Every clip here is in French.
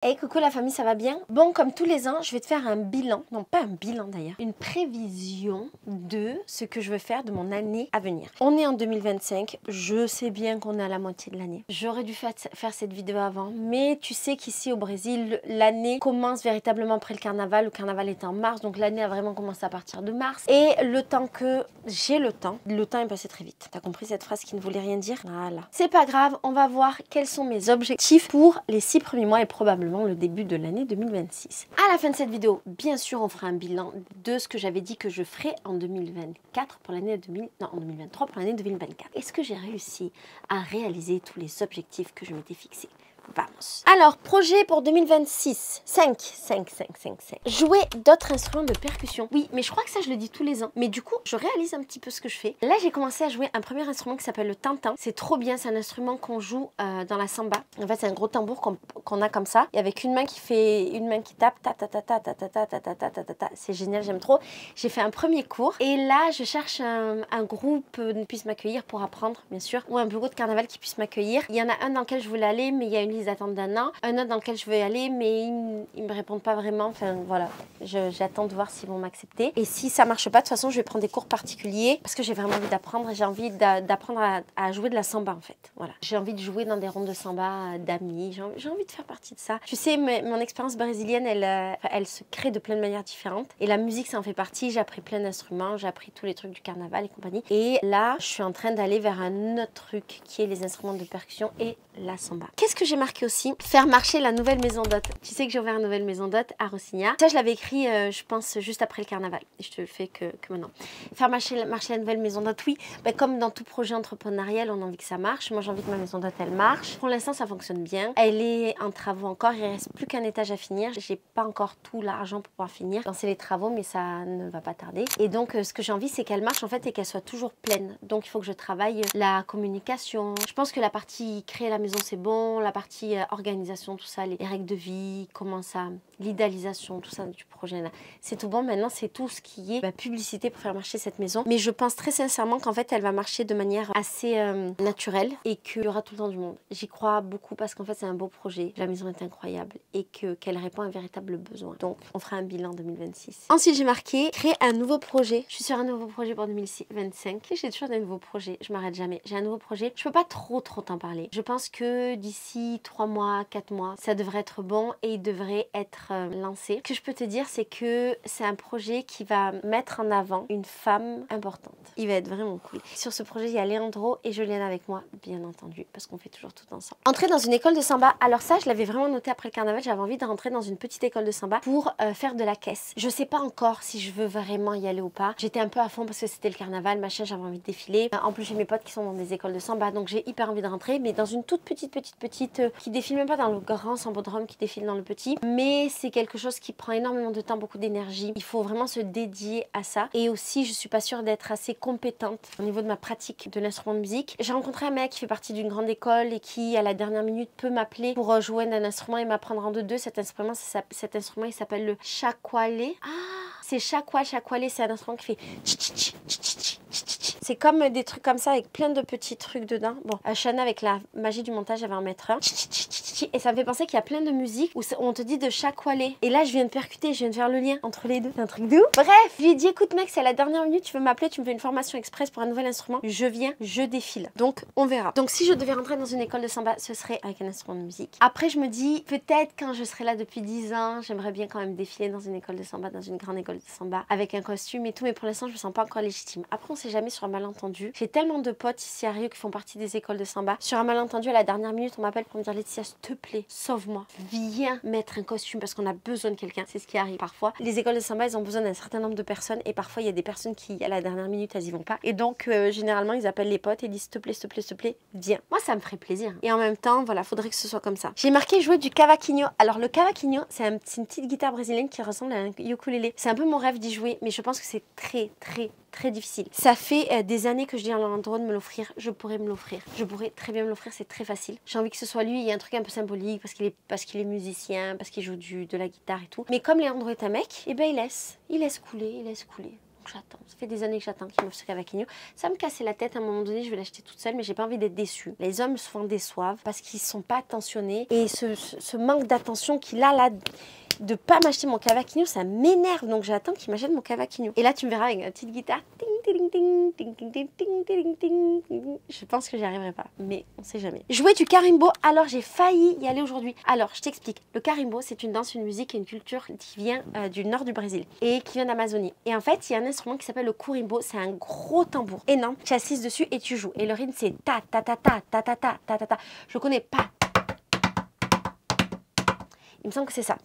Hey coucou la famille, ça va bien? Bon, comme tous les ans, je vais te faire un bilan, non pas un bilan d'ailleurs, une prévision de ce que je veux faire de mon année à venir. On est en 2025, je sais bien qu'on est à la moitié de l'année. J'aurais dû faire cette vidéo avant, mais tu sais qu'ici au Brésil, l'année commence véritablement après le carnaval. Le carnaval est en mars, donc l'année a vraiment commencé à partir de mars. Et le temps que j'ai le temps est passé très vite. T'as compris cette phrase qui ne voulait rien dire? Voilà. C'est pas grave, on va voir quels sont mes objectifs pour les 6 premiers mois et probablement le début de l'année 2026. À la fin de cette vidéo, bien sûr, on fera un bilan de ce que j'avais dit que je ferais en 2024 pour l'année 2023 pour l'année 2024. Est-ce que j'ai réussi à réaliser tous les objectifs que je m'étais fixés? Vamos. Alors, projet pour 2026. 5. Jouer d'autres instruments de percussion. Oui, mais je crois que ça, je le dis tous les ans. Mais du coup, je réalise un petit peu ce que je fais. Là, j'ai commencé à jouer un premier instrument qui s'appelle le tintin. C'est trop bien. C'est un instrument qu'on joue dans la samba. En fait, c'est un gros tambour qu'on a comme ça. Et avec une main qui tape. Ta ta ta ta ta ta ta ta ta ta ta ta ta. C'est génial, j'aime trop. J'ai fait un premier cours. Et là, je cherche un groupe qui puisse m'accueillir pour apprendre, bien sûr. Ou un bureau de carnaval qui puisse m'accueillir. Il y en a un dans lequel je voulais aller, mais il y a une liste d'attente d'un an. Un autre dans lequel je veux aller, mais ils me répondent pas vraiment. Enfin, voilà. J'attends de voir s'ils vont m'accepter. Et si ça marche pas, de toute façon, je vais prendre des cours particuliers parce que j'ai vraiment envie d'apprendre. J'ai envie d'apprendre à jouer de la samba, en fait. Voilà. J'ai envie de jouer dans des rondes de samba d'amis. J'ai envie de faire partie de ça. Tu sais, mon expérience brésilienne, elle se crée de plein de manières différentes. Et la musique, ça en fait partie. J'ai appris plein d'instruments. J'ai appris tous les trucs du carnaval et compagnie. Et là, je suis en train d'aller vers un autre truc qui est les instruments de percussion et la samba. Qu'est-ce que j'ai marqué aussi? Faire marcher la nouvelle maison d'hôte. Tu sais que j'ai ouvert une nouvelle maison d'hôte à Rocinha. Ça, je l'avais écrit, je pense, juste après le carnaval. Et je te le fais que maintenant. Faire marcher la nouvelle maison d'hôte, oui. Ben, comme dans tout projet entrepreneurial, on a envie que ça marche. Moi, j'ai envie que ma maison d'hôte, elle marche. Pour l'instant, ça fonctionne bien. Elle est en travaux encore. Il ne reste plus qu'un étage à finir. J'ai pas encore tout l'argent pour pouvoir finir. Lancer les travaux, mais ça ne va pas tarder. Et donc, ce que j'ai envie, c'est qu'elle marche, en fait, et qu'elle soit toujours pleine. Donc, il faut que je travaille la communication. Je pense que la partie créer la maison, c'est bon. La partie organisation, tout ça, les règles de vie, comment ça, l'idéalisation, tout ça du projet là, c'est tout bon. Maintenant, c'est tout ce qui est publicité pour faire marcher cette maison. Mais je pense très sincèrement qu'en fait, elle va marcher de manière assez naturelle et qu'il y aura tout le temps du monde. J'y crois beaucoup parce qu'en fait, c'est un beau projet. La maison est incroyable et qu'elle répond à un véritable besoin. Donc, on fera un bilan 2026. Ensuite, j'ai marqué créer un nouveau projet. Je suis sur un nouveau projet pour 2025. J'ai toujours des nouveaux projets. Je m'arrête jamais. J'ai un nouveau projet. Je peux pas trop t'en parler. Je pense que d'ici 3 mois, 4 mois, ça devrait être bon et il devrait être lancé. Ce que je peux te dire, c'est que c'est un projet qui va mettre en avant une femme importante. Il va être vraiment cool. Sur ce projet, il y a Leandro et Juliana avec moi, bien entendu, parce qu'on fait toujours tout ensemble. Entrer dans une école de samba. Alors ça, je l'avais vraiment noté après le carnaval. J'avais envie de rentrer dans une petite école de samba pour faire de la caisse. Je sais pas encore si je veux vraiment y aller ou pas. J'étais un peu à fond parce que c'était le carnaval, machin, j'avais envie de défiler. En plus, j'ai mes potes qui sont dans des écoles de samba, donc j'ai hyper envie de rentrer, mais dans une toute petite qui défile même pas dans le grand sambodrome, qui défile dans le petit, mais c'est quelque chose qui prend énormément de temps, beaucoup d'énergie. Il faut vraiment se dédier à ça. Et aussi, je suis pas sûre d'être assez compétente au niveau de ma pratique de l'instrument de musique. J'ai rencontré un mec qui fait partie d'une grande école et qui, à la dernière minute, peut m'appeler pour jouer d'un instrument et m'apprendre en deux. Cet instrument, il s'appelle le chakwalé. Ah, c'est chakwalé, c'est un instrument qui fait c'est comme des trucs comme ça avec plein de petits trucs dedans. Bon, Shana, avec la magie du montage, elle va en mettre un. Et ça me fait penser qu'il y a plein de musiques où on te dit de chakwalé. Et là, je viens de percuter, je viens de faire le lien entre les deux. C'est un truc de ouf. Bref, je lui ai dit, écoute mec, c'est à la dernière minute, tu veux m'appeler, tu me fais une formation express pour un nouvel instrument. Je viens, je défile. Donc, on verra. Donc, si je devais rentrer dans une école de samba, ce serait avec un instrument de musique. Après, je me dis, peut-être quand je serai là depuis 10 ans, j'aimerais bien quand même défiler dans une école de samba, dans une grande école de samba, avec un costume et tout. Mais pour l'instant, je me sens pas encore légitime. Après, on sait jamais sur un malentendu. J'ai tellement de potes ici à Rio qui font partie des écoles de samba. Sur un malentendu, à la dernière minute, on m'appelle pour me dire, Laetitia, s'il te plaît, sauve-moi. Viens mettre un costume parce qu'on a besoin de quelqu'un. C'est ce qui arrive parfois. Les écoles de samba, elles ont besoin d'un certain nombre de personnes et parfois, il y a des personnes qui, à la dernière minute, elles y vont pas. Et donc, généralement, ils appellent les potes et disent, s'il te plaît, viens. Moi, ça me ferait plaisir. Et en même temps, voilà, faudrait que ce soit comme ça. J'ai marqué jouer du cavaquinho. Alors, le cavaquinho, c'est une petite guitare brésilienne qui ressemble à un ukulélé. C'est un peu mon rêve d'y jouer, mais je pense que c'est très difficile. Ça fait des années que je dis à Leandro de me l'offrir. Je pourrais me l'offrir. Je pourrais très bien me l'offrir, c'est très facile. J'ai envie que ce soit lui. Il y a un truc un peu symbolique parce qu'il est musicien, parce qu'il joue de la guitare et tout. Mais comme Leandro est un mec, eh ben il laisse couler. j'attends. Ça fait des années que j'attends qu'il m'offre ce cavaquinho. Ça me cassait la tête à un moment donné, je vais l'acheter toute seule, mais j'ai pas envie d'être déçue. Les hommes souvent déçoivent parce qu'ils sont pas attentionnés et ce manque d'attention qu'il a là de pas m'acheter mon cavaquinho, ça m'énerve. Donc j'attends qu'il m'achète mon cavaquinho. Et là tu me verras avec ma petite guitare. Je pense que j'y arriverai pas, mais on sait jamais. Jouer du carimbo, alors j'ai failli y aller aujourd'hui. Alors je t'explique. Le carimbo, c'est une danse, une musique et une culture qui vient du nord du Brésil et qui vient d'Amazonie. Et en fait, il y a un instrument qui s'appelle le curimbo. C'est un gros tambour énorme. Tu assises dessus et tu joues. Et le rythme c'est ta ta ta ta ta ta ta ta ta ta. Je connais pas. Il me semble que c'est ça.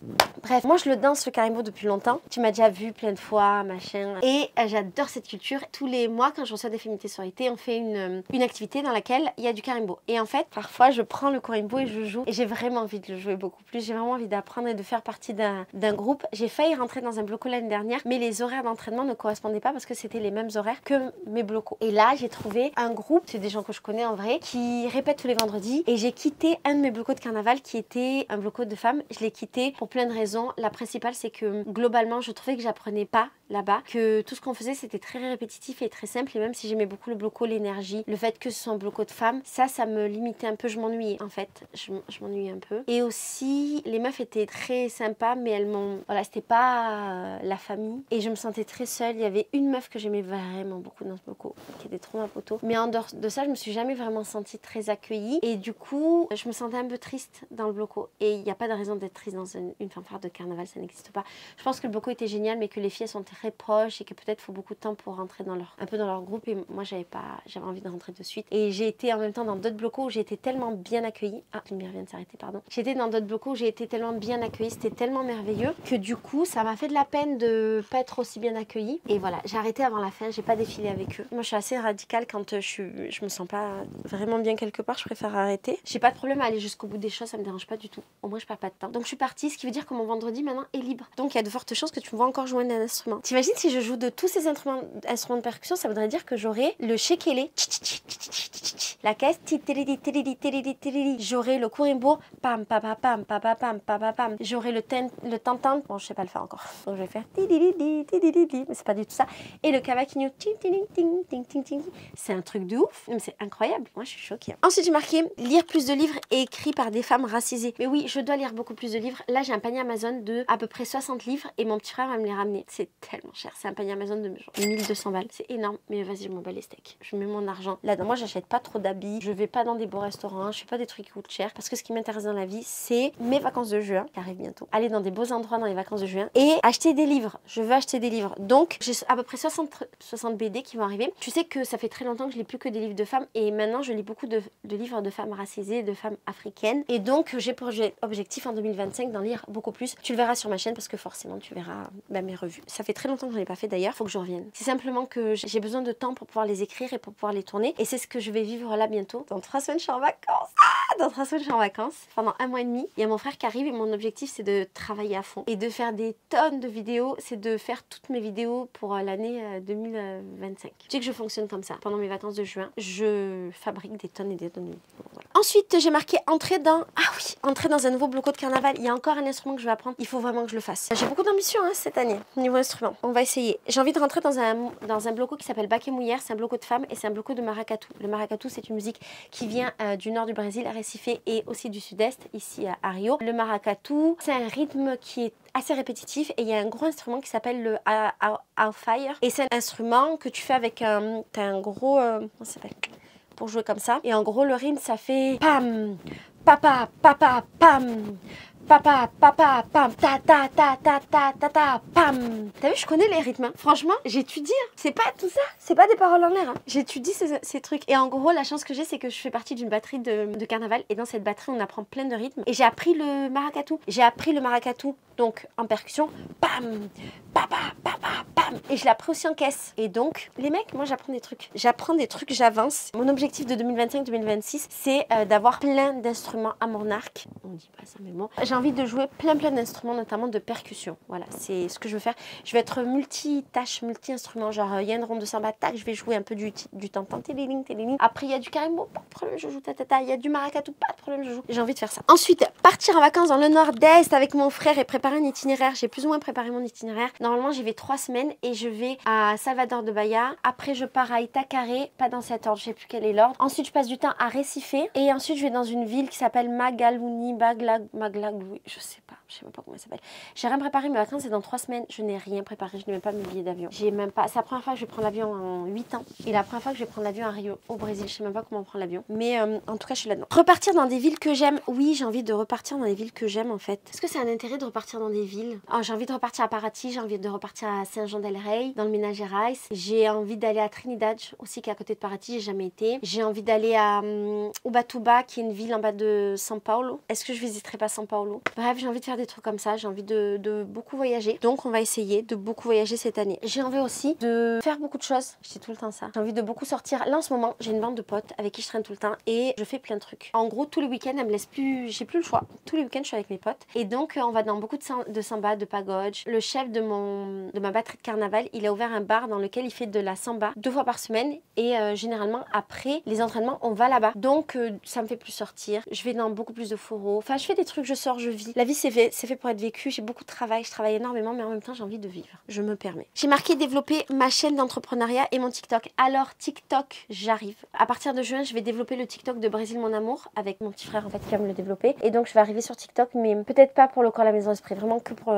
Bref, moi je le danse le carimbo depuis longtemps. Tu m'as déjà vu plein de fois, machin. Et j'adore cette culture. Tous les mois, quand je reçois des féminités sur été, on fait une activité dans laquelle il y a du carimbo. Et en fait, parfois, je prends le carimbo et je joue. Et j'ai vraiment envie de le jouer beaucoup plus. J'ai vraiment envie d'apprendre et de faire partie d'un groupe. J'ai failli rentrer dans un bloco l'année dernière, mais les horaires d'entraînement ne correspondaient pas parce que c'était les mêmes horaires que mes blocos. Et là, j'ai trouvé un groupe, c'est des gens que je connais en vrai, qui répètent tous les vendredis. Et j'ai quitté un de mes blocos de carnaval qui était un bloco de femmes. Je l'ai quitté pour plein de raisons. La principale, c'est que globalement, je trouvais que j'apprenais pas là-bas, que tout ce qu'on faisait, c'était très répétitif et très simple. Et même si j'aimais beaucoup le bloco, l'énergie, le fait que ce soit un bloco de femmes, ça me limitait un peu. Je m'ennuyais en fait. Je m'ennuyais un peu. Et aussi, les meufs étaient très sympas, mais elles m'ont... Voilà, c'était pas la famille. Et je me sentais très seule. Il y avait une meuf que j'aimais vraiment beaucoup dans ce bloco, qui était trop ma poteau. Mais en dehors de ça, je me suis jamais vraiment sentie très accueillie. Et du coup, je me sentais un peu triste dans le bloco. Et il n'y a pas de raison d'être triste dans une fanfare de carnaval, ça n'existe pas. Je pense que le bloco était génial, mais que les filles sont très proches et que peut-être faut beaucoup de temps pour rentrer dans un peu dans leur groupe. Et moi, j'avais envie de rentrer de suite. Et j'ai été en même temps dans d'autres blocos où j'ai été tellement bien accueillie. Ah, la lumière vient de s'arrêter, pardon. J'ai été dans d'autres blocos où j'ai été tellement bien accueillie, c'était tellement merveilleux que du coup, ça m'a fait de la peine de pas être aussi bien accueillie. Et voilà, j'ai arrêté avant la fin, j'ai pas défilé avec eux. Moi, je suis assez radicale quand je me sens pas vraiment bien quelque part, je préfère arrêter. J'ai pas de problème à aller jusqu'au bout des choses, ça me dérange pas du tout. Au moins, je perds pas de temps. Donc, je suis partie, ce qui veut dire que mon vendredi maintenant est libre. Donc il y a de fortes chances que tu me vois encore jouer un instrument. T'imagines si je joue de tous ces instruments de percussion, ça voudrait dire que j'aurai le shekélé, la caisse, j'aurai le curimbo, pam pam pam pam pam pam pam pam, j'aurai le tam-tam, bon je sais pas le faire encore, donc je vais faire mais c'est pas du tout ça, et le cavaquinho, c'est un truc de ouf, c'est incroyable, moi je suis choquée. Ensuite j'ai marqué lire plus de livres écrits par des femmes racisées. Mais oui, je dois lire beaucoup plus de livres. Là j'ai un panier Amazon de à peu près 60 livres et mon petit frère va me les ramener. C'est tellement cher, c'est un panier Amazon de genre 1200 balles, c'est énorme, mais vas-y je m'en bats les steaks. Je mets mon argent là-dedans. Moi j'achète pas trop d'habits, je vais pas dans des beaux restaurants, je fais pas des trucs qui coûtent cher parce que ce qui m'intéresse dans la vie c'est mes vacances de juin qui arrivent bientôt. Aller dans des beaux endroits dans les vacances de juin et acheter des livres. Je veux acheter des livres. Donc j'ai à peu près 60 BD qui vont arriver. Tu sais que ça fait très longtemps que je lis plus que des livres de femmes et maintenant je lis beaucoup de livres de femmes racisées, de femmes africaines et donc j'ai pour objectif en 2025 d'en lire beaucoup plus. Tu le verras sur ma chaîne parce que forcément tu verras mes revues. Ça fait très longtemps que je n'en ai pas fait d'ailleurs, faut que je revienne. C'est simplement que j'ai besoin de temps pour pouvoir les écrire et pour pouvoir les tourner et c'est ce que je vais vivre là bientôt. Dans 3 semaines je suis en vacances. Dans 3 semaines je suis en vacances pendant 1 mois et demi. Il y a mon frère qui arrive et mon objectif c'est de travailler à fond et de faire des tonnes de vidéos. C'est de faire toutes mes vidéos pour l'année 2025. Tu sais que je fonctionne comme ça. Pendant mes vacances de juin, je fabrique des tonnes et des tonnes de vidéos. Voilà. Ensuite j'ai marqué entrer dans un nouveau bloco de carnaval. Il y a encore un instrument que je vais apprendre. Il faut vraiment que je le fasse. J'ai beaucoup d'ambition cette année niveau instrument. On va essayer. J'ai envie de rentrer dans un bloco qui s'appelle Baquet Mouillère. C'est un bloco de femmes et c'est un bloco de maracatu. Le maracatu c'est une musique qui vient du nord du Brésil, à Recife et aussi du sud-est, ici à Rio. Le maracatu c'est un rythme qui est assez répétitif et il y a un gros instrument qui s'appelle le Alfire et c'est un instrument que tu fais avec t'as un gros comment ça s'appelle pour jouer comme ça et en gros le rythme ça fait pam papa papa pam papa papa pam ta ta ta ta ta ta ta pam. T'as vu, je connais les rythmes. Franchement, j'étudie. C'est pas tout ça. C'est pas des paroles en l'air. J'étudie ces trucs. Et en gros, la chance que j'ai, c'est que je fais partie d'une batterie de carnaval. Et dans cette batterie, on apprend plein de rythmes. Et j'ai appris le maracatu. Donc en percussion, pam, papa, papa, pam. Et je l'ai appris aussi en caisse. Et donc, les mecs, moi j'apprends des trucs. J'avance. Mon objectif de 2025-2026, c'est d'avoir plein d'instruments à mon arc. On dit pas ça, mais bon. J'ai envie de jouer plein d'instruments, notamment de percussion. Voilà, c'est ce que je veux faire. Je vais être multitâche, multi-instrument. Genre, il y a une ronde de samba, tac, je vais jouer un peu du tam-tam, téléling. Après, il y a du carimbo, pas de problème, je joue ta-ta-ta. Il y a du maracatu, pas de problème, je joue. J'ai envie de faire ça. Ensuite, partir en vacances dans le nord-est avec mon frère et préparer un itinéraire. J'ai plus ou moins préparé mon itinéraire. Normalement, j'y vais 3 semaines et je vais à Salvador de Bahia. Après, je pars à Itacaré, pas dans cet ordre, je sais plus quel est l'ordre. Ensuite, je passe du temps à Recife et ensuite, je vais dans une ville qui s'appelle Magaluni, je sais pas, je sais même pas comment elle s'appelle. J'ai rien préparé, mes vacances c'est dans 3 semaines. Je n'ai rien préparé, je n'ai même pas mes billets d'avion. J'ai même pas. C'est la première fois que je vais prendre l'avion en 8 ans et la première fois que je vais prendre l'avion à Rio, au Brésil. Je sais même pas comment prendre l'avion, mais en tout cas, je suis là-dedans. Repartir dans des villes que j'aime. Oui, j'ai envie de repartir dans des villes que j'aime en fait. Est-ce que c'est un intérêt de repartir dans des villes? Oh, j'ai envie de repartir à Paraty, j'ai envie de repartir à Saint-Jean-del-Rey, dans le Minas Gerais. J'ai envie d'aller à Trinidad aussi, qui est à côté de Paraty, j'ai jamais été. J'ai envie d'aller à Ubatuba, qui est une ville en bas de São Paulo. Est-ce que je visiterai pas São Paulo? Bref, j'ai envie de faire des trucs comme ça, j'ai envie de beaucoup voyager. Donc on va essayer de beaucoup voyager cette année. J'ai envie aussi de faire beaucoup de choses. Je dis tout le temps ça. J'ai envie de beaucoup sortir. Là en ce moment, j'ai une bande de potes avec qui je traîne tout le temps et je fais plein de trucs. En gros, tous les week-ends, elle me laisse plus, j'ai plus le choix. Tous les week-ends, je suis avec mes potes. Et donc, on va dans beaucoup de samba, de pagode. Le chef de ma batterie de carnaval, il a ouvert un bar dans lequel il fait de la samba 2 fois par semaine. Et généralement, après les entraînements, on va là-bas. Donc, ça me fait plus sortir. Je vais dans beaucoup plus de fourreaux. Enfin, je fais des trucs, je sors, je vis. La vie, c'est fait pour être vécu. J'ai beaucoup de travail, je travaille énormément, mais en même temps, j'ai envie de vivre. Je me permets. J'ai marqué développer ma chaîne d'entrepreneuriat et mon TikTok. Alors, TikTok, j'arrive. À partir de juin, je vais développer le TikTok de Brésil Mon Amour avec mon petit frère en fait qui va me le développer. Et donc, je vais arriver sur TikTok, mais peut-être pas pour le corps à la maison esprit, vraiment que pour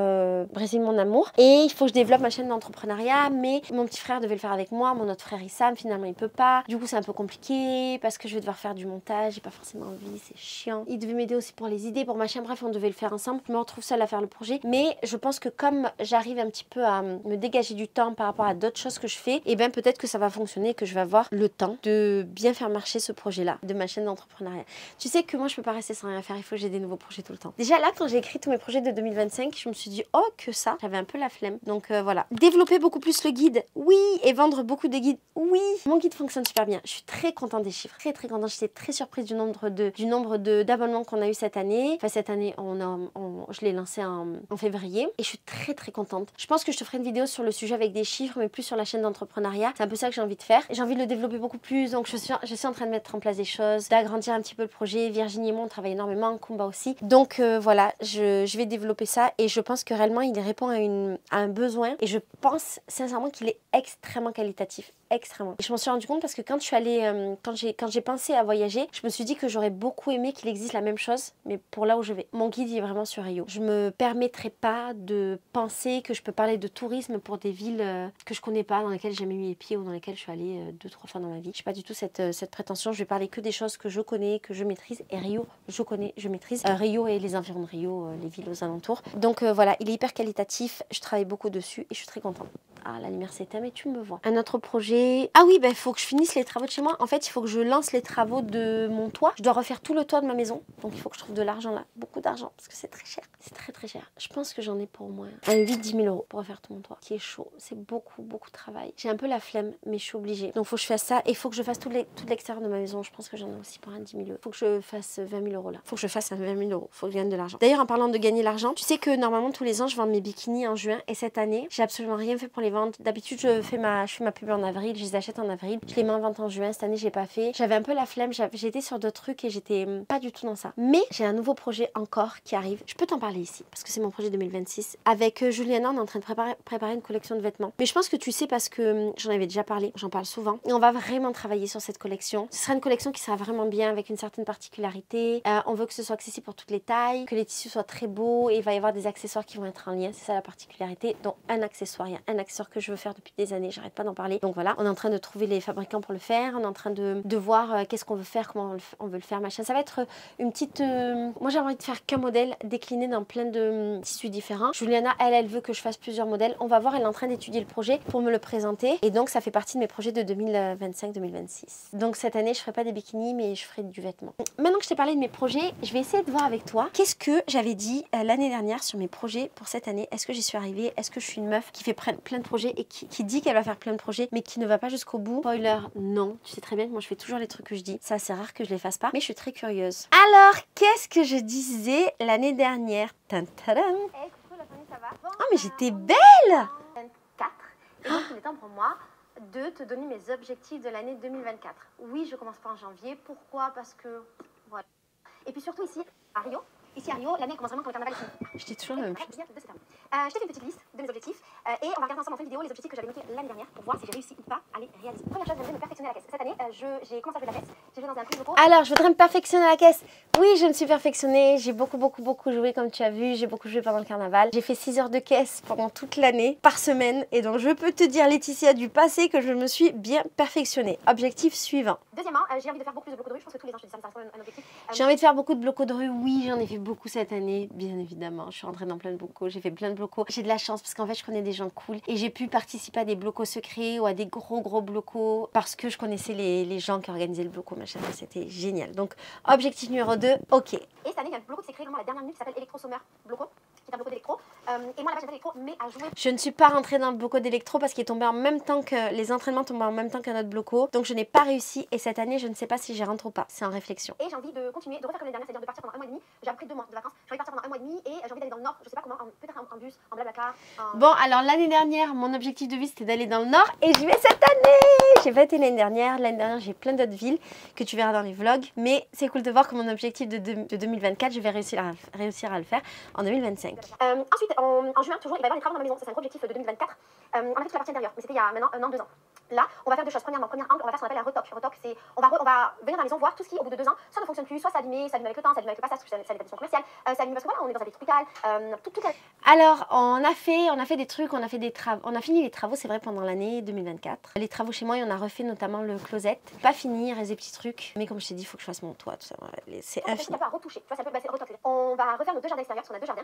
Brésil Mon Amour. Et il faut que je développe ma chaîne d'entrepreneuriat, mais mon petit frère devait le faire avec moi, mon autre frère Issam, finalement il peut pas. Du coup, c'est un peu compliqué parce que je vais devoir faire du montage, j'ai pas forcément envie, c'est chiant. Il devait m'aider aussi pour les idées, pour ma chaîne, bref, on devait le faire ensemble. Je me retrouve seule à faire le projet, mais je pense que comme j'arrive un petit peu à me dégager du temps par rapport à d'autres choses que je fais, et bien peut-être que ça va fonctionner, que je vais avoir le temps de bien faire marcher ce projet-là, de ma chaîne d'entrepreneuriat. Tu sais que moi, je peux pas rester sans rien faire, il faut que j'ai des nouveaux projets tout le temps. Déjà là, quand j'ai écrit tous mes projets de 2025, je me suis dit, oh que ça, j'avais un peu la flemme. Donc voilà. Développer beaucoup plus le guide, oui, et vendre beaucoup de guides, oui. Mon guide fonctionne super bien, je suis très contente des chiffres, très contente. J'étais très surprise du nombre d'abonnements qu'on a eu cette année. Enfin cette année, je l'ai lancé en février et je suis très contente. Je pense que je te ferai une vidéo sur le sujet avec des chiffres, mais plus sur la chaîne d'entrepreneuriat. C'est un peu ça que j'ai envie de faire. J'ai envie de le développer beaucoup plus, donc je suis en train de mettre en place des choses, d'agrandir un petit peu le projet. Virginie et moi, on travaille énormément, combat aussi. Donc voilà, je vais développer ça et je pense que réellement, il répond à un besoin et je pense sincèrement qu'il est extrêmement qualitatif. Extrêmement. Et je m'en suis rendu compte parce que quand je suis allée, quand j'ai pensé à voyager, je me suis dit que j'aurais beaucoup aimé qu'il existe la même chose, mais pour là où je vais. Mon guide il est vraiment sur Rio. Je me permettrai pas de penser que je peux parler de tourisme pour des villes que je connais pas, dans lesquelles j'ai jamais mis les pieds ou dans lesquelles je suis allée 2-3 fois dans ma vie. Je n'ai pas du tout cette prétention. Je vais parler que des choses que je connais, que je maîtrise. Et Rio, je connais, je maîtrise. Rio et les environs de Rio, les villes aux alentours. Donc voilà, il est hyper qualitatif. Je travaille beaucoup dessus et je suis très contente. Ah, la lumière s'éteint, mais tu me vois. Un autre projet. Ah oui, il faut que je finisse les travaux de chez moi. En fait, il faut que je lance les travaux de mon toit. Je dois refaire tout le toit de ma maison. Donc, il faut que je trouve de l'argent là. Beaucoup d'argent. Parce que c'est très cher. C'est très cher. Je pense que j'en ai pour au moins un 8-10 000 euros pour refaire tout mon toit. Qui est chaud. C'est beaucoup de travail. J'ai un peu la flemme, mais je suis obligée. Donc, il faut que je fasse ça. Et il faut que je fasse tout l'extérieur de ma maison. Je pense que j'en ai aussi pour un 10 000 euros. Il faut que je fasse 20 000 euros là. Il faut que je fasse un 20 000 euros. Il faut que je gagne de l'argent. D'ailleurs, en parlant de gagner l'argent, tu sais que normalement, tous les ans, je vends mes bikinis en juin. Et cette année, j'ai absolument rien fait pour les vendre. D'habitude, je fais ma pub en avril, je les achète en avril, je les mets en vente en juin. Cette année, j'ai pas fait. J'avais un peu la flemme, j'étais sur d'autres trucs et j'étais pas du tout dans ça. Mais j'ai un nouveau projet encore qui arrive. Je peux t'en parler ici parce que c'est mon projet 2026. Avec Juliana, on est en train de préparer une collection de vêtements. Mais je pense que tu sais parce que j'en avais déjà parlé, j'en parle souvent. Et on va vraiment travailler sur cette collection. Ce sera une collection qui sera vraiment bien avec une certaine particularité. On veut que ce soit accessible pour toutes les tailles, que les tissus soient très beaux et il va y avoir des accessoires qui vont être en lien. C'est ça la particularité. Donc un accessoire, il y a un accessoire que je veux faire depuis des années, j'arrête pas d'en parler. Donc voilà, on est en train de trouver les fabricants pour le faire, on est en train de voir qu'est-ce qu'on veut faire, comment on veut le faire, machin. Ça va être une petite... Moi j'ai envie de faire qu'un modèle décliné dans plein de tissus différents. Juliana, elle veut que je fasse plusieurs modèles. On va voir, elle est en train d'étudier le projet pour me le présenter. Et donc ça fait partie de mes projets de 2025-2026. Donc cette année, je ferai pas des bikinis, mais je ferai du vêtement. Maintenant que je t'ai parlé de mes projets, je vais essayer de voir avec toi qu'est-ce que j'avais dit l'année dernière sur mes projets pour cette année. Est-ce que j'y suis arrivée? Est-ce que je suis une meuf qui fait plein de projets et qui dit qu'elle va faire plein de projets mais qui ne va pas jusqu'au bout? Spoiler, non. Tu sais très bien que moi je fais toujours les trucs que je dis. Ça c'est rare que je les fasse pas, mais je suis très curieuse. Alors, qu'est-ce que je disais l'année dernière? Tantadam. Hey, coucou la famille, ça va? Oh mais j'étais belle! 24. Et donc il est temps pour moi de te donner mes objectifs de l'année 2024. Oui, je commence pas en janvier. Pourquoi? Parce que voilà. Et puis surtout ici à Rio, Ici à Rio, l'année commence vraiment quand le carnaval est fini. Je dis toujours la même chose. Je t'ai fait une petite liste de mes objectifs et on va regarder ensemble en fin de vidéo les objectifs que j'avais notés l'année dernière pour voir si j'ai réussi ou pas à les réaliser. Première chose, j'aimerais me perfectionner à la caisse. Cette année, j'ai commencé à jouer de la caisse. J'ai joué dans un prix locaux. Alors, je voudrais me perfectionner à la caisse. Oui, je me suis perfectionnée. J'ai beaucoup joué comme tu as vu. J'ai beaucoup joué pendant le carnaval. J'ai fait 6 heures de caisse pendant toute l'année, par semaine. Et donc, je peux te dire, Laetitia, du passé, que je me suis bien perfectionnée. Objectif suivant. Deuxièmement, j'ai envie de faire beaucoup plus de blocos de rue. Je pense que tous les ans, je te dis ça, ça reste un objectif. J'ai envie de faire beaucoup de blocos de rue. Oui, j'en ai fait beaucoup cette année, bien évidemment. Je suis rentrée dans plein de blocos. J'ai fait plein de blocos. J'ai de la chance parce qu'en fait, je connais des gens cool. Et j'ai pu participer à des blocos secrets ou à des gros blocos parce que je connaissais les gens qui organisaient le bloco, machin. C'était génial. Donc, objectif numéro 2, ok. Et cette année, il y a un bloco qui s'est créé vraiment à la dernière minute qui s'appelle Electro Summer Bloco, qui est un bloco d'électro. Et moi, là-bas, j'ai d'électro, mais à jouer. Je ne suis pas rentrée dans le bloco d'électro parce qu'il est tombé en même temps que les entraînements tombaient en même temps qu'un autre bloco. Donc, je n'ai pas réussi. Et cette année, je ne sais pas si j'y rentre ou pas. C'est en réflexion. Et j'ai envie de continuer, de refaire comme l'année dernière, c'est-à-dire de partir pendant un mois et demi. J'ai pris 2 mois de vacances. J'ai envie de partir pendant un mois et demi et j'ai envie d'aller dans le nord. Je sais pas comment, peut-être en bus, en blablacar. Bon, alors l'année dernière, mon objectif de vie, c'était d'aller dans le nord et j'y vais cette année. J'ai pas été l'année dernière. L'année dernière, j'ai plein d'autres villes que tu verras dans les vlogs. Mais c'est cool de voir que mon objectif de 2024, je vais réussir à le faire en 2025. Ensuite, en juin, toujours, il va y avoir des travaux dans ma maison. Ça, c'est un gros objectif de 2024. On a fait toute la partie intérieure, mais c'était il y a maintenant 1 an, 2 ans. Là, on va faire 2 choses. Premièrement, premier angle, on va faire ce qu'on appelle un retoc. Retoc, c'est on va venir dans la maison voir tout ce qui, au bout de 2 ans, soit ne fonctionne plus, soit s'abîme avec le temps, s'abîme avec le passage, parce que c'est l'établissement commercial, s'abîme parce que voilà, on est dans un pays tropical. Alors, on a fait des trucs, on a fait des travaux, on a fini les travaux, c'est vrai, pendant l'année 2024. Les travaux chez moi, et on a refait notamment le closet. Pas fini, il reste des petits trucs, mais comme je t'ai dit, il faut que je fasse mon toit, tout ça. C'est infini. On va retoucher, tu vois, c'est retoc. On va refaire nos 2 jardins extérieurs, parce qu'on a 2 jardins.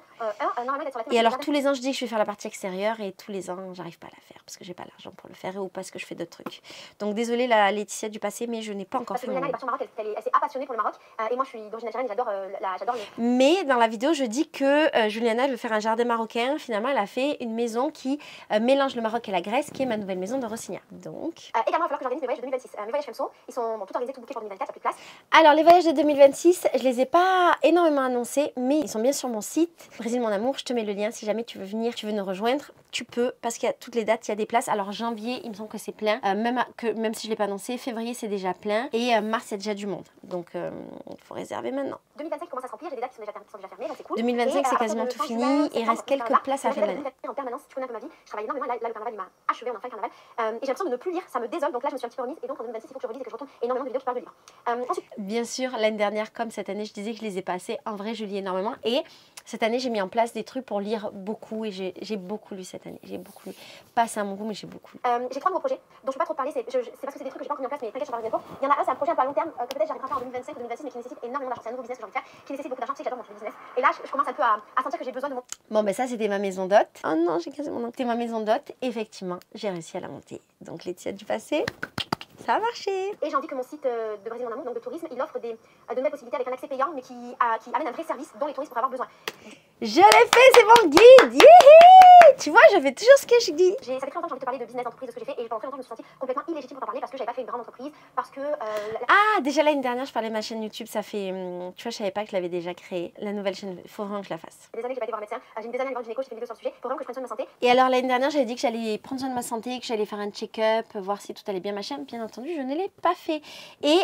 Normalement, d'être sur la tête. Et alors, tous les ans, je dis que je vais faire la partie extérieure et tous les ans, j'arrive pas à la faire parce que j'ai pas l'argent pour le faire ou parce que je fais d'autres trucs. Donc, désolée, la Laetitia du passé, mais je n'ai pas encore fait mon... Parce que Juliana est partie au Maroc, elle s'est appassionnée pour le Maroc. Et moi, je suis d'origine algérienne, j'adore les... Mais dans la vidéo, je dis que Juliana, elle veut faire un jardin marocain. Finalement, elle a fait une maison qui mélange le Maroc et la Grèce, qui est ma nouvelle maison de Rossigna. Donc... également, il va falloir que j'organise mes voyages de 2026. Mes voyages FMSO, ils sont tout organisés, tout bookés pour 2024, ça plus de place. Alors, les voyages de 2026, je les ai pas énormément annoncés, mais ils sont bien sur mon site. Brésil, mon amour, je te mets le lien si jamais tu veux venir, tu veux nous rejoindre. Tu peux, parce qu'il y a toutes les dates, il y a des places. Alors, janvier, il me semble que c'est plein. Même si je ne l'ai pas annoncé, février, c'est déjà plein. Et mars, il y a déjà du monde. Donc, il faut réserver maintenant. 2025 commence à se remplir, j'ai des dates qui sont déjà fermées, donc c'est cool. 2025, c'est quasiment tout fini. Il reste quelques places à faire. En permanence, si tu connais un peu ma vie, je travaille énormément. Là, le carnaval, il m'a achevé, on a fait le carnaval. Et j'ai l'impression de ne plus lire, ça me désole. Donc là, je me suis un petit peu remise. Et donc, en 2026, il faut que je relise et que je retourne énormément de vidéos qui parlent de livres. Ensuite, bien sûr, l'année dernière, comme cette année, je disais que je les ai pas assez. En vrai, je lis énormément. Et cette année, j'ai mis en place des trucs pour lire beaucoup. Et j'ai beaucoup lu cette année. J'ai beaucoup lu. Pas ça à mon goût, mais j'ai beaucoup lu. J'ai 3 nouveaux projets dont je ne peux pas trop parler. C'est parce que c'est des trucs que j'ai pas encore mis en place, mais t'inquiète, je parle bientôt. Il y en a un, c'est un projet un peu à long terme que peut-être j'arriverai à faire en 2025 ou 2026, mais qui nécessite énormément d'argent. C'est un nouveau business que j'ai envie de faire, qui nécessite beaucoup d'argent. Tu sais que j'adore mon business. Et là, je commence un peu à sentir que j'ai besoin de mon... Bon, ben ça, c'était ma maison d'hôte. Oh non, j'ai cassé mon nom. C'était ma maison d'hôte. Effectivement, j'ai réussi à la monter. Donc, Laetitia du passé, ça a marché. Et j'ai envie que mon site de Brésil, mon amour, donc de tourisme, il offre de nouvelles possibilités avec un accès payant, mais qui amène un vrai service dont les touristes pourraient avoir besoin. Je l'ai fait, c'est mon guide. Yeah, tu vois, je fais toujours ce que je dis. Ça fait très longtemps que j'ai envie de te parler de business, d'entreprise, de ce que j'ai fait, et pendant très longtemps, je me suis sentie complètement illégitime pour t'en parler parce que j'avais pas fait une grande entreprise, parce que... Ah, déjà l'année dernière, je parlais de ma chaîne YouTube, ça fait... Tu vois, je savais pas que je l'avais déjà créée. La nouvelle chaîne, il faut vraiment que je la fasse. Des années que j'ai pas été voir un médecin, j'ai mis des années à aller voir une gynéco, j'ai fait des vidéos sur le sujet, il faut vraiment que je prenne soin de ma santé. Et alors l'année dernière, j'avais dit que j'allais prendre soin de ma santé, que j'allais faire un check-up, voir si tout allait bien, machin. Bien entendu, je ne l'ai pas fait. Et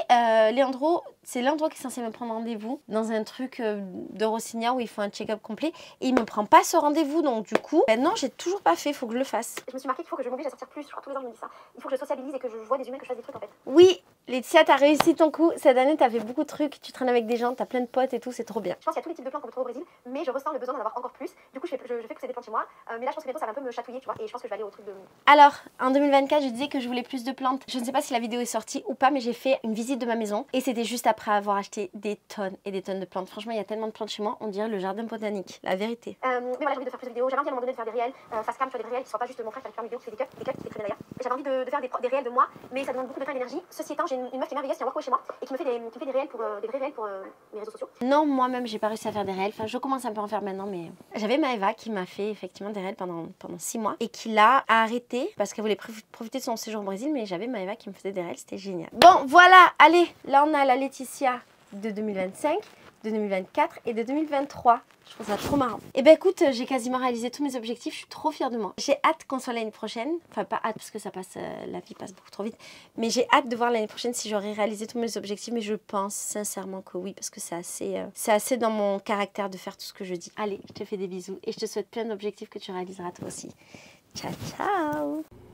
Leandro, c'est Leandro qui est censé me prendre rendez-vous dans un truc de Rossigna où il faut un check-up complet. Et il me prend pas ce rendez-vous, donc du coup, ben non, j'ai toujours pas fait, il faut que je le fasse. Je me suis marqué qu'il faut que je m'oblige à sortir plus, je crois tous les ans je me dis ça. Il faut que je sociabilise et que je vois des humains, que je fasse des trucs en fait. Oui, Laetitia, t'as réussi ton coup. Cette année, t'as fait beaucoup de trucs, tu traînes avec des gens, t'as plein de potes et tout, c'est trop bien. Je pense qu'il y a tous les types de plantes qu'on peut trouver au Brésil, mais je ressens le besoin d'en avoir encore plus. Du coup, je fais que c'est des plantes chez moi. Mais là, je pense que bientôt ça va un peu me chatouiller, tu vois, et je pense que je vais aller au truc de... Alors, en 2024, je disais que je voulais plus de plantes. Je ne sais pas si la vidéo est sortie ou pas, mais j'ai fait une visite de ma maison et c'était juste après avoir acheté des tonnes et des tonnes de plantes. Franchement, il y a tellement de plantes chez moi, on dirait le jardin botanique, la vérité. Mais voilà, j'ai envie de faire plus de vidéos. J'avais envie à un moment donné de faire des réels face cam, tu vois, des réels qui ne soient pas juste mon frère qui fait une vidéo qui fait des cuts qui fait très bien d'ailleurs. Et j'avais envie de faire des réels de moi, mais ça demande beaucoup de temps et d'énergie. Ceci étant, j'ai une meuf qui est merveilleuse, qui est en workaway chez moi et qui me fait des réels pour des vrais réels pour mes réseaux sociaux. Non, moi-même, j'ai pas réussi à faire des réels. Enfin, je commence un peu à en faire maintenant, mais j'avais Maëva qui m'a fait effectivement des réels pendant 6 mois et qui l'a arrêté parce qu'elle voulait profiter de son séjour au Brésil, mais j'avais Maëva qui me faisait des réels, c'était génial. Bon, voilà, allez, là on a la Laetitia de 2025. de 2024 et de 2023. Je trouve ça trop marrant. Et ben écoute, j'ai quasiment réalisé tous mes objectifs. Je suis trop fière de moi. J'ai hâte qu'on soit l'année prochaine. Enfin, pas hâte parce que ça passe, la vie passe beaucoup trop vite. Mais j'ai hâte de voir l'année prochaine si j'aurai réalisé tous mes objectifs. Mais je pense sincèrement que oui, parce que c'est assez dans mon caractère de faire tout ce que je dis. Allez, je te fais des bisous et je te souhaite plein d'objectifs que tu réaliseras toi aussi. Ciao, ciao!